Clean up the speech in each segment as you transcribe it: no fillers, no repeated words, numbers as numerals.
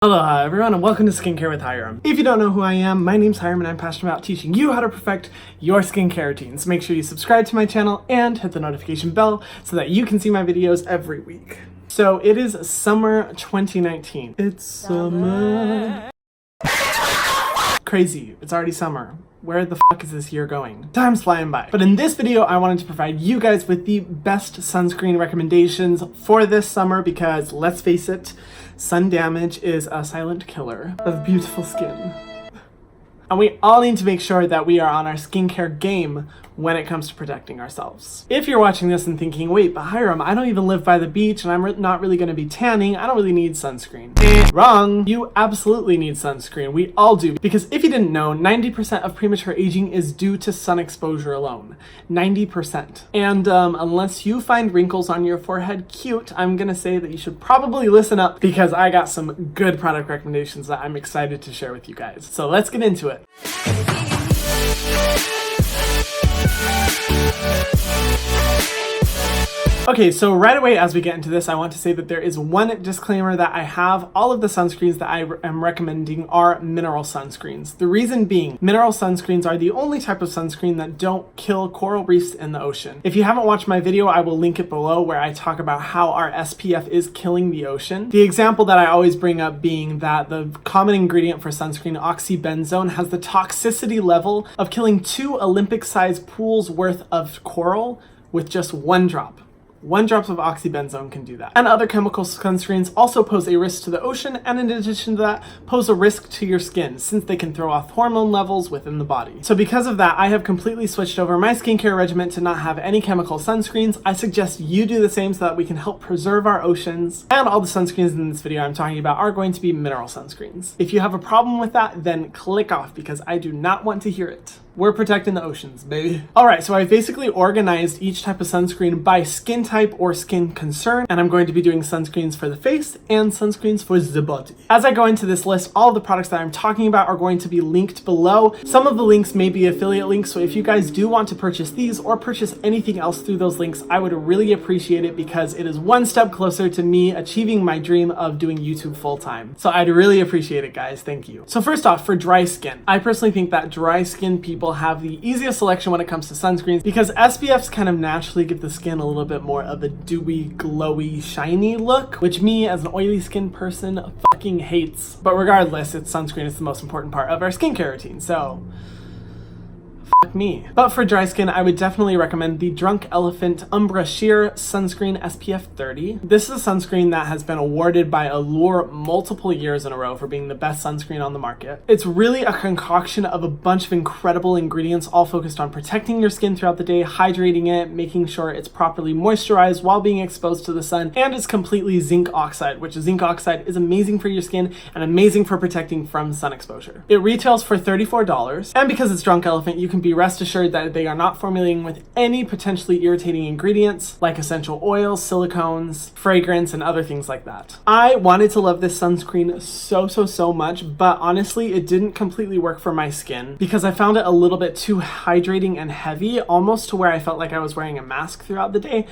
Aloha everyone and welcome to Skincare with Hiram. If you don't know who I am, my name's Hiram and I'm passionate about teaching you how to perfect your skincare routines. Make sure you subscribe to my channel and hit the notification bell so that you can see my videos every week. So it is summer 2019. It's summer. Crazy, it's already summer. Where the fuck is this year going? Time's flying by. But in this video, I wanted to provide you guys with the best sunscreen recommendations for this summer because, let's face it, sun damage is a silent killer of beautiful skin. And we all need to make sure that we are on our skincare game when it comes to protecting ourselves. If you're watching this and thinking, wait, but Hiram, I don't even live by the beach and I'm not really gonna be tanning, I don't really need sunscreen. Wrong. You absolutely need sunscreen. We all do. Because if you didn't know, 90% of premature aging is due to sun exposure alone. 90%. And unless you find wrinkles on your forehead cute, I'm gonna say that you should probably listen up because I got some good product recommendations that I'm excited to share with you guys. So let's get into it. Okay, so right away as we get into this, I want to say that there is one disclaimer that I have. All of the sunscreens that I am recommending are mineral sunscreens. The reason being, mineral sunscreens are the only type of sunscreen that don't kill coral reefs in the ocean. If you haven't watched my video, I will link it below where I talk about how our SPF is killing the ocean. The example that I always bring up being that the common ingredient for sunscreen, oxybenzone, has the toxicity level of killing 2 Olympic-sized pools worth of coral with just 1 drop. 1 drop of oxybenzone can do that. And other chemical sunscreens also pose a risk to the ocean, and in addition to that, pose a risk to your skin since they can throw off hormone levels within the body. So because of that, I have completely switched over my skincare regimen to not have any chemical sunscreens. I suggest you do the same so that we can help preserve our oceans. And all the sunscreens in this video I'm talking about are going to be mineral sunscreens. If you have a problem with that, then click off because I do not want to hear it. We're protecting the oceans, baby. Alright, so I've basically organized each type of sunscreen by skin type or skin concern, and I'm going to be doing sunscreens for the face and sunscreens for the body. As I go into this list, all of the products that I'm talking about are going to be linked below. Some of the links may be affiliate links, so if you guys do want to purchase these or purchase anything else through those links, I would really appreciate it because it is one step closer to me achieving my dream of doing YouTube full time. So I'd really appreciate it, guys. Thank you. So first off, for dry skin, I personally think that dry skin people have the easiest selection when it comes to sunscreens because SPFs kind of naturally give the skin a little bit more of a dewy, glowy, shiny look, which me as an oily skin person fucking hates. But regardless, it's sunscreen is the most important part of our skincare routine, so fuck me. But for dry skin, I would definitely recommend the Drunk Elephant Umbra Sheer Sunscreen SPF 30. This is a sunscreen that has been awarded by Allure multiple years in a row for being the best sunscreen on the market. It's really a concoction of a bunch of incredible ingredients all focused on protecting your skin throughout the day, hydrating it, making sure it's properly moisturized while being exposed to the sun, and it's completely zinc oxide, which zinc oxide is amazing for your skin and amazing for protecting from sun exposure. It retails for $34, and because it's Drunk Elephant, you can be rest assured that they are not formulating with any potentially irritating ingredients like essential oils, silicones, fragrance, and other things like that. I wanted to love this sunscreen so much, but honestly, it didn't completely work for my skin because I found it a little bit too hydrating and heavy, almost to where I felt like I was wearing a mask throughout the day.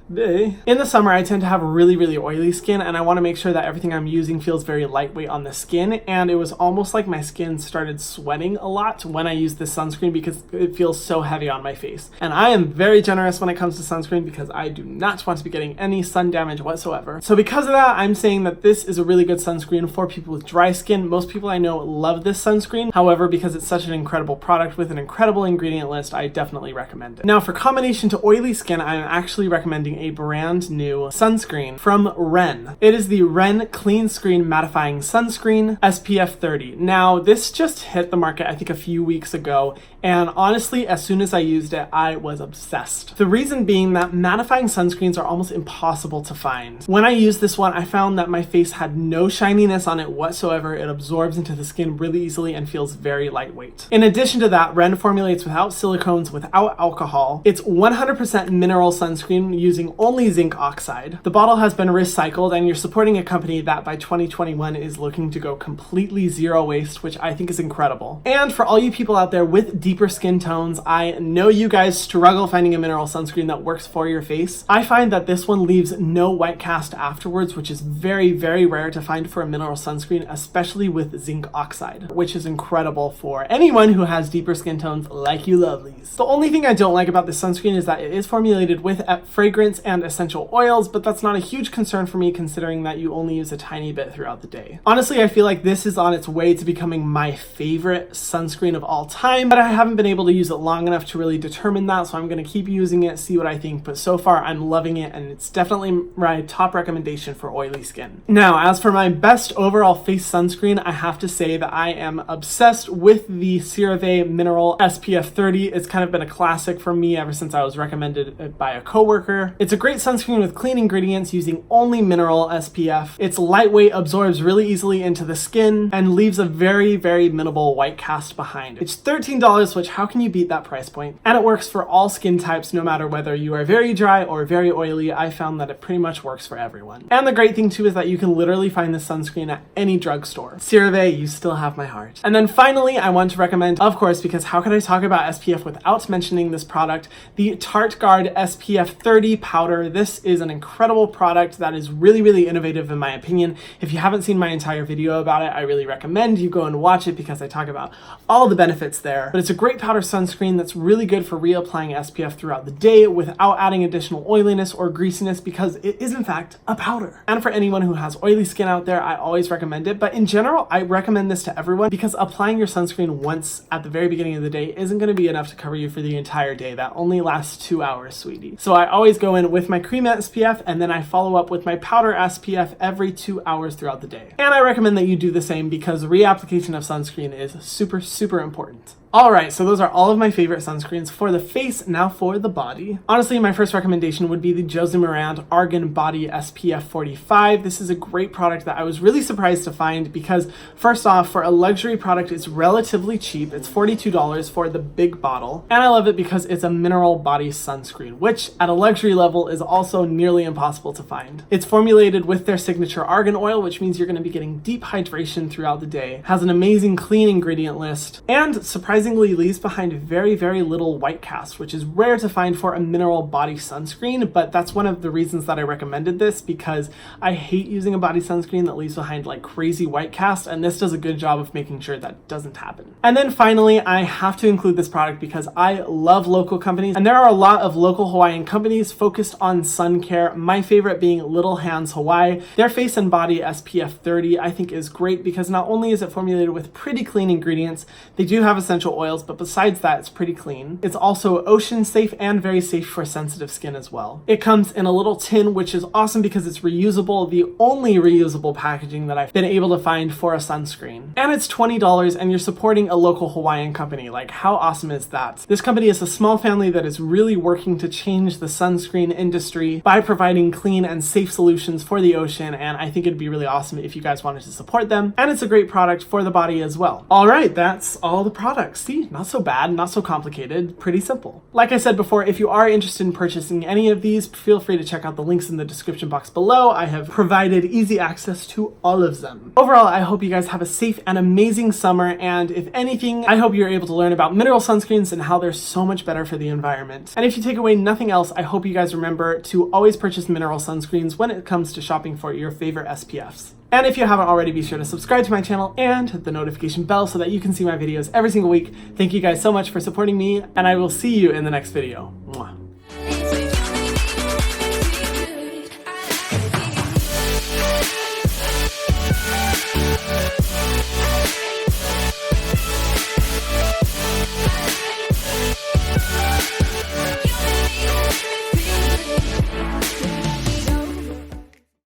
In the summer, I tend to have really oily skin, and I want to make sure that everything I'm using feels very lightweight on the skin, and it was almost like my skin started sweating a lot when I used this sunscreen because it feels so heavy on my face. And I am very generous when it comes to sunscreen because I do not want to be getting any sun damage whatsoever. So because of that, I'm saying that this is a really good sunscreen for people with dry skin. Most people I know love this sunscreen. However, because it's such an incredible product with an incredible ingredient list, I definitely recommend it. Now, for combination to oily skin, I'm actually recommending a brand new sunscreen from Ren. It is the Ren Clean Screen Mattifying Sunscreen SPF 30. Now, this just hit the market, I think, a few weeks ago, and honestly, as soon as I used it, I was obsessed. The reason being that mattifying sunscreens are almost impossible to find. When I used this one, I found that my face had no shininess on it whatsoever. It absorbs into the skin really easily and feels very lightweight. In addition to that, Ren formulates without silicones, without alcohol. It's 100% mineral sunscreen using using only zinc oxide. The bottle has been recycled, and you're supporting a company that by 2021 is looking to go completely zero waste, which I think is incredible. And for all you people out there with deeper skin tones, I know you guys struggle finding a mineral sunscreen that works for your face. I find that this one leaves no white cast afterwards, which is very, very rare to find for a mineral sunscreen, especially with zinc oxide, which is incredible for anyone who has deeper skin tones like you lovelies. The only thing I don't like about this sunscreen is that it is formulated with fragrance and essential oils, but that's not a huge concern for me considering that you only use a tiny bit throughout the day. Honestly, I feel like this is on its way to becoming my favorite sunscreen of all time, but I haven't been able to use it long enough to really determine that, so I'm going to keep using it, see what I think, but so far I'm loving it, and it's definitely my top recommendation for oily skin. Now, as for my best overall face sunscreen, I have to say that I am obsessed with the CeraVe Mineral SPF 30. It's kind of been a classic for me ever since I was recommended it by a coworker. It's a great sunscreen with clean ingredients using only mineral SPF. It's lightweight, absorbs really easily into the skin, and leaves a very, very minimal white cast behind. It's $13, which how can you beat that price point? And it works for all skin types, no matter whether you are very dry or very oily. I found that it pretty much works for everyone. And the great thing too is that you can literally find this sunscreen at any drugstore. CeraVe, you still have my heart. And then finally, I want to recommend, of course, because how could I talk about SPF without mentioning this product, the Tarteguard SPF 30 powder. This is an incredible product that is really, really innovative in my opinion. If you haven't seen my entire video about it, I really recommend you go and watch it because I talk about all the benefits there. But it's a great powder sunscreen that's really good for reapplying SPF throughout the day without adding additional oiliness or greasiness because it is in fact a powder. And for anyone who has oily skin out there, I always recommend it. But in general, I recommend this to everyone because applying your sunscreen once at the very beginning of the day isn't going to be enough to cover you for the entire day. That only lasts 2 hours, sweetie. So I always go in with my cream SPF and then I follow up with my powder SPF every 2 hours throughout the day. And I recommend that you do the same because reapplication of sunscreen is super, super important. Alright, so those are all of my favorite sunscreens for the face. Now for the body. Honestly, my first recommendation would be the Josie Maran Argan Body SPF 45. This is a great product that I was really surprised to find because first off, for a luxury product, it's relatively cheap. It's $42 for the big bottle. And I love it because it's a mineral body sunscreen, which at a luxury level is also nearly impossible to find. It's formulated with their signature argan oil, which means you're going to be getting deep hydration throughout the day, has an amazing clean ingredient list, and surprisingly leaves behind very, very little white cast, which is rare to find for a mineral body sunscreen, but that's one of the reasons that I recommended this because I hate using a body sunscreen that leaves behind like crazy white cast, and this does a good job of making sure that doesn't happen. And then finally, I have to include this product because I love local companies, and there are a lot of local Hawaiian companies focused on sun care, my favorite being Little Hands Hawaii. Their face and body SPF 30 I think is great because not only is it formulated with pretty clean ingredients, they do have essential oils, but besides that, it's pretty clean. It's also ocean safe and very safe for sensitive skin as well. It comes in a little tin, which is awesome because it's reusable, the only reusable packaging that I've been able to find for a sunscreen. And it's $20 and you're supporting a local Hawaiian company. Like, how awesome is that? This company is a small family that is really working to change the sunscreen industry by providing clean and safe solutions for the ocean, and I think it'd be really awesome if you guys wanted to support them. And it's a great product for the body as well. All right, that's all the products. See, not so bad, not so complicated, pretty simple. Like I said before, if you are interested in purchasing any of these, feel free to check out the links in the description box below. I have provided easy access to all of them. Overall, I hope you guys have a safe and amazing summer, and if anything, I hope you're able to learn about mineral sunscreens and how they're so much better for the environment. And if you take away nothing else, I hope you guys remember to always purchase mineral sunscreens when it comes to shopping for your favorite SPFs. And if you haven't already, be sure to subscribe to my channel and hit the notification bell so that you can see my videos every single week. Thank you guys so much for supporting me, and I will see you in the next video. Mwah.